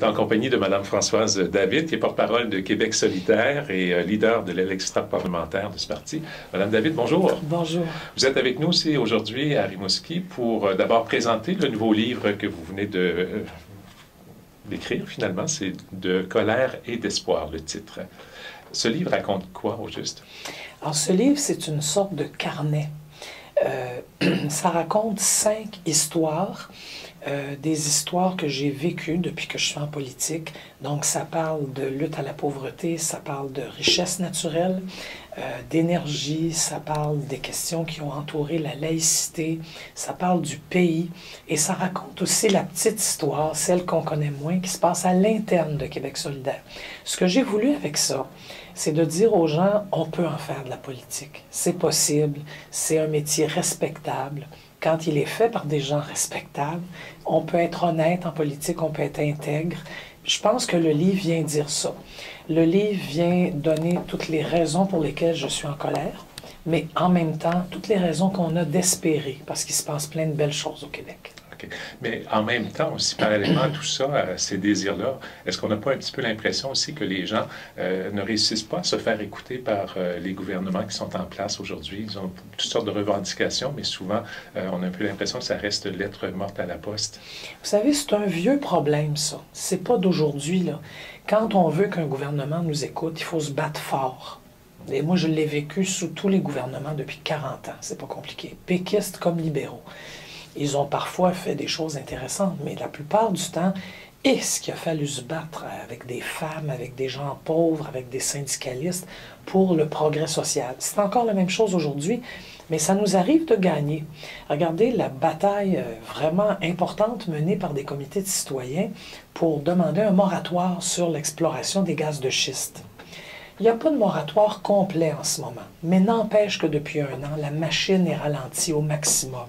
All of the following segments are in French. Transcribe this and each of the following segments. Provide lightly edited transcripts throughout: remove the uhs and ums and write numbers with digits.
En compagnie de Mme Françoise David, qui est porte-parole de Québec solidaire et leader de l'aile extra-parlementaire de ce parti. Madame David, bonjour. Bonjour. Vous êtes avec nous aussi aujourd'hui à Rimouski pour d'abord présenter le nouveau livre que vous venez d'écrire finalement. C'est De colère et d'espoir, le titre. Ce livre raconte quoi au juste? Alors, ce livre, c'est une sorte de carnet. Ça raconte 5 histoires, des histoires que j'ai vécues depuis que je suis en politique. Donc, ça parle de lutte à la pauvreté, ça parle de richesse naturelle, d'énergie, ça parle des questions qui ont entouré la laïcité, ça parle du pays, et ça raconte aussi la petite histoire, celle qu'on connaît moins, qui se passe à l'interne de Québec solidaire. Ce que j'ai voulu avec ça, c'est de dire aux gens, on peut en faire de la politique. C'est possible, c'est un métier respectable. Quand il est fait par des gens respectables, on peut être honnête en politique, on peut être intègre. Je pense que le livre vient dire ça. Le livre vient donner toutes les raisons pour lesquelles je suis en colère, mais en même temps, toutes les raisons qu'on a d'espérer, parce qu'il se passe plein de belles choses au Québec. Okay. Mais en même temps aussi, parallèlement à tout ça, à ces désirs-là, est-ce qu'on n'a pas un petit peu l'impression aussi que les gens ne réussissent pas à se faire écouter par les gouvernements qui sont en place aujourd'hui? Ils ont toutes sortes de revendications, mais souvent, on a un peu l'impression que ça reste lettre morte à la poste. Vous savez, c'est un vieux problème, ça. C'est pas d'aujourd'hui, là. Quand on veut qu'un gouvernement nous écoute, il faut se battre fort. Et moi, je l'ai vécu sous tous les gouvernements depuis 40 ans. C'est pas compliqué. Péquistes comme libéraux. Ils ont parfois fait des choses intéressantes, mais la plupart du temps, est-ce qu'il a fallu se battre avec des femmes, avec des gens pauvres, avec des syndicalistes pour le progrès social? C'est encore la même chose aujourd'hui, mais ça nous arrive de gagner. Regardez la bataille vraiment importante menée par des comités de citoyens pour demander un moratoire sur l'exploration des gaz de schiste. Il n'y a pas de moratoire complet en ce moment, mais n'empêche que depuis un an, la machine est ralentie au maximum.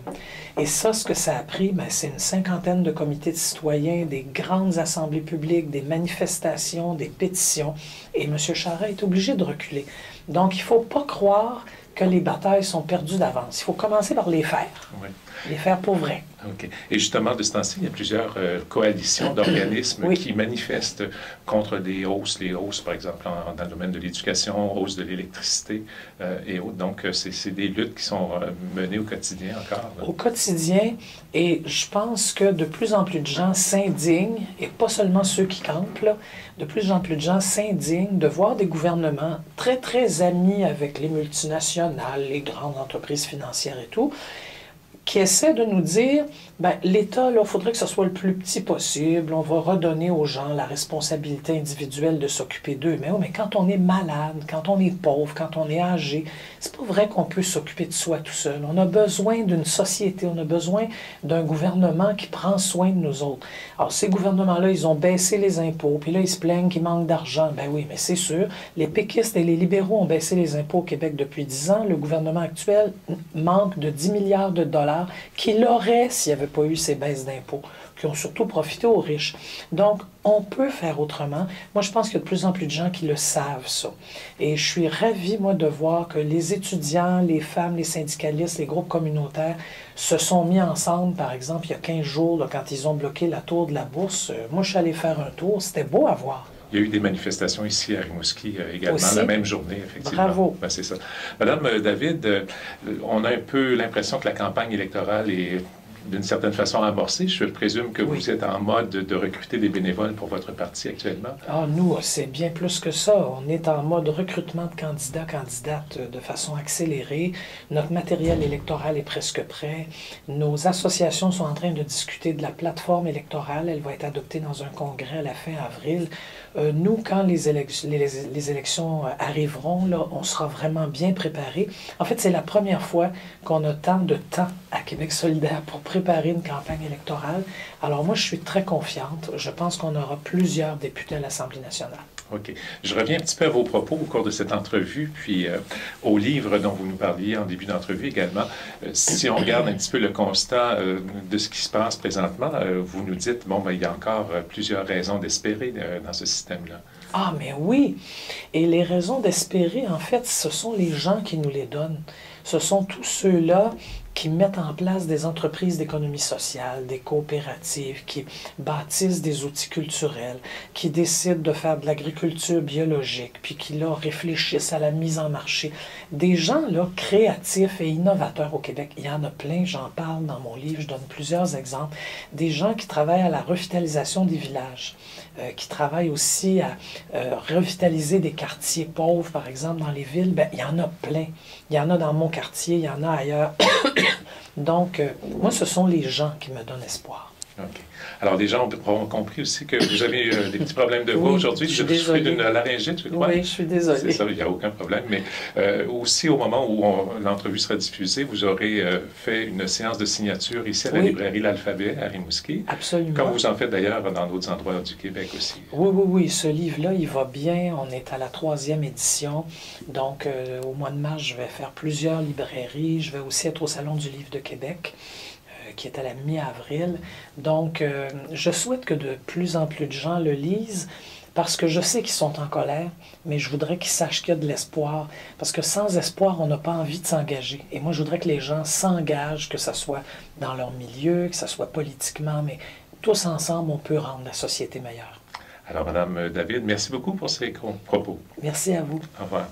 Et ça, ce que ça a pris, c'est une cinquantaine de comités de citoyens, des grandes assemblées publiques, des manifestations, des pétitions, et M. Charest est obligé de reculer. Donc, il ne faut pas croire que les batailles sont perdues d'avance. Il faut commencer par les faire. Oui. Les faire pour vrai. OK. Et justement, de ce temps-ci, il y a plusieurs coalitions d'organismes qui manifestent contre des hausses, les hausses, par exemple, dans le domaine de l'éducation, hausse de l'électricité et autres. Donc, c'est des luttes qui sont menées au quotidien encore. Là. Au quotidien, et je pense que de plus en plus de gens s'indignent, et pas seulement ceux qui campent, là, de plus en plus de gens s'indignent de voir des gouvernements très, très amis avec les multinationales, les grandes entreprises financières et tout, qui essaie de nous dire, l'État, il faudrait que ce soit le plus petit possible, on va redonner aux gens la responsabilité individuelle de s'occuper d'eux. Mais quand on est malade, quand on est pauvre, quand on est âgé, c'est pas vrai qu'on peut s'occuper de soi tout seul. On a besoin d'une société, on a besoin d'un gouvernement qui prend soin de nous autres. Alors, ces gouvernements-là, ils ont baissé les impôts, puis là, ils se plaignent qu'il manque d'argent. Ben oui, mais c'est sûr, les péquistes et les libéraux ont baissé les impôts au Québec depuis 10 ans. Le gouvernement actuel manque de 10 milliards de dollars qu'il aurait s'il n'y avait pas eu ces baisses d'impôts, qui ont surtout profité aux riches. Donc, on peut faire autrement. Moi, je pense qu'il y a de plus en plus de gens qui le savent, ça. Et je suis ravie, moi, de voir que les étudiants, les femmes, les syndicalistes, les groupes communautaires se sont mis ensemble, par exemple, il y a 15 jours, là, quand ils ont bloqué la tour de la Bourse. Moi, je suis allée faire un tour. C'était beau à voir. Il y a eu des manifestations ici à Rimouski également, la même journée, effectivement. Bravo. C'est ça. Madame David, on a un peu l'impression que la campagne électorale est d'une certaine façon amorcée. Je présume que vous êtes en mode de recruter des bénévoles pour votre parti actuellement. Ah, nous, c'est bien plus que ça. On est en mode recrutement de candidats, candidates de façon accélérée. Notre matériel électoral est presque prêt. Nos associations sont en train de discuter de la plateforme électorale. Elle va être adoptée dans un congrès à la fin avril. Nous, quand les élections arriveront, là, on sera vraiment bien préparés. En fait, c'est la première fois qu'on a tant de temps à Québec solidaire pour préparer une campagne électorale. Alors moi, je suis très confiante. Je pense qu'on aura plusieurs députés à l'Assemblée nationale. OK. Je reviens un petit peu à vos propos au cours de cette entrevue, puis au livre dont vous nous parliez en début d'entrevue également. Si on regarde un petit peu le constat de ce qui se passe présentement, vous nous dites, il y a encore plusieurs raisons d'espérer dans ce système-là. Ah, mais oui! Et les raisons d'espérer, en fait, ce sont les gens qui nous les donnent. Ce sont tous ceux-là qui mettent en place des entreprises d'économie sociale, des coopératives, qui bâtissent des outils culturels, qui décident de faire de l'agriculture biologique, puis qui là réfléchissent à la mise en marché. Des gens là créatifs et innovateurs au Québec, il y en a plein, j'en parle dans mon livre, je donne plusieurs exemples. Des gens qui travaillent à la revitalisation des villages, qui travaillent aussi à revitaliser des quartiers pauvres, par exemple, dans les villes, bien, il y en a plein. Il y en a dans mon quartier, il y en a ailleurs. Donc, moi, ce sont les gens qui me donnent espoir. OK. Alors, les gens ont compris aussi que vous avez des petits problèmes de voix aujourd'hui. Vous avez souffert d'une laryngite, je crois. Oui, je suis désolée. C'est ça, il n'y a aucun problème. Mais aussi, au moment où l'entrevue sera diffusée, vous aurez fait une séance de signature ici à la librairie L'Alphabet à Rimouski. Absolument. Comme vous en faites d'ailleurs dans d'autres endroits du Québec aussi. Oui, oui, oui. Ce livre-là, il va bien. On est à la 3e édition. Donc, au mois de mars, je vais faire plusieurs librairies. Je vais aussi être au Salon du livre de Québec, qui est à la mi-avril. Donc, je souhaite que de plus en plus de gens le lisent, parce que je sais qu'ils sont en colère, mais je voudrais qu'ils sachent qu'il y a de l'espoir, parce que sans espoir, on n'a pas envie de s'engager. Et moi, je voudrais que les gens s'engagent, que ce soit dans leur milieu, que ce soit politiquement, mais tous ensemble, on peut rendre la société meilleure. Alors, Madame David, merci beaucoup pour ces propos. Merci à vous. Au revoir.